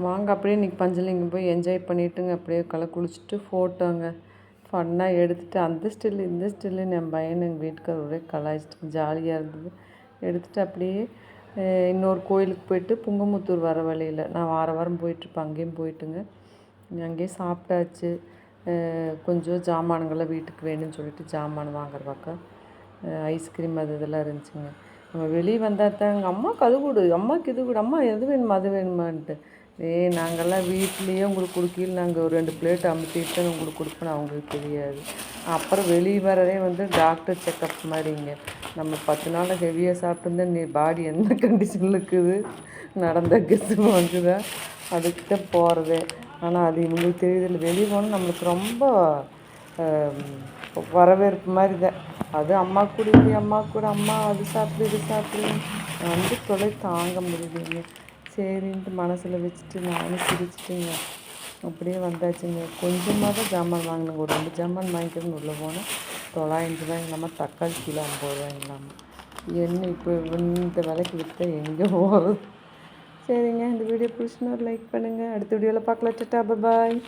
வாங்க அப்படியே இன்றைக்கி பஞ்சலிங்கம் போய் என்ஜாய் பண்ணிவிட்டுங்க அப்படியே குளிச்சுட்டு ஃபோட்டோங்க ஃபன்னாக எடுத்துகிட்டு அந்த ஸ்டில்லு இந்த ஸ்டில்லுன்னு என் பையன் எங்கள் வீட்டுக்காரர் ஒரே கலாய்ச்சிட்டு ஜாலியாக இருந்தது. எடுத்துகிட்டு அப்படியே இன்னொரு கோயிலுக்கு போயிட்டு புங்கமுத்தூர் வர வழியில் நான் வாரம் போயிட்டுருப்பேன், அங்கேயும் போயிட்டுங்க அங்கேயே சாப்பிட்டாச்சு. கொஞ்சம் ஜாமானுங்கள்லாம் வீட்டுக்கு வேணும்னு சொல்லிட்டு ஜாமான் வாங்குற பக்கம் ஐஸ்கிரீம் அது இதெல்லாம் இருந்துச்சுங்க. நம்ம வெளியே வந்தால் தான் எங்கள் அம்மாவுக்கு அது கொடு, அம்மாவுக்கு இது கொடு, அம்மா எது வேணுமா அது வேணுமான்ட்டு. நாங்கள்லாம் வீட்லேயே உங்களுக்கு கொடுக்கல, நாங்கள் ஒரு 2 பிளேட் அமுத்திட்டு தான் உங்களுக்கு கொடுப்போன்னு அவங்களுக்கு தெரியாது. அப்புறம் வெளியே வரதே டாக்டர் செக்கப் மாதிரிங்க. நம்ம 10 நாள் ஹெவியாக சாப்பிட்டுருந்தா நீ பாடி என்ன கண்டிஷனில் இருக்குது, நடந்த கெஸ்ட் வந்துதா அதுக்கு தான் போகிறதே. ஆனால் அது இவங்களுக்கு தெரியுதில்ல, வெளியே போனால் நம்மளுக்கு ரொம்ப வரவேற்பு மாதிரி தான். அது அம்மா கூட இது அம்மா கூட, அம்மா அது சாப்பிடு இது சாப்பிடுன்னு தொலை தாங்க முடியலைங்க. சரின்ட்டு மனசில் வச்சுட்டு நானும் சிரிச்சிட்டுங்க அப்படியே வந்தாச்சுங்க. கொஞ்சமாக தான் ஜாமான் வாங்கினேங்க, ஒரு 2 ஜாமான் வாங்கிக்கிறேன்னு உள்ளே போனால் 900 ரூபாய்ங்களாமா, தக்காளி கிலோ 50 ரூபாய்ங்களாமா. என்ன இப்போ இந்த விலைக்கு விற்றா எங்கே போகிறது? சரிங்க, இந்த வீடியோ பிடிச்சுன்னா ஒரு லைக் பண்ணுங்கள். அடுத்த வீடியோவில் பார்க்கலாம். டாடா பாய்.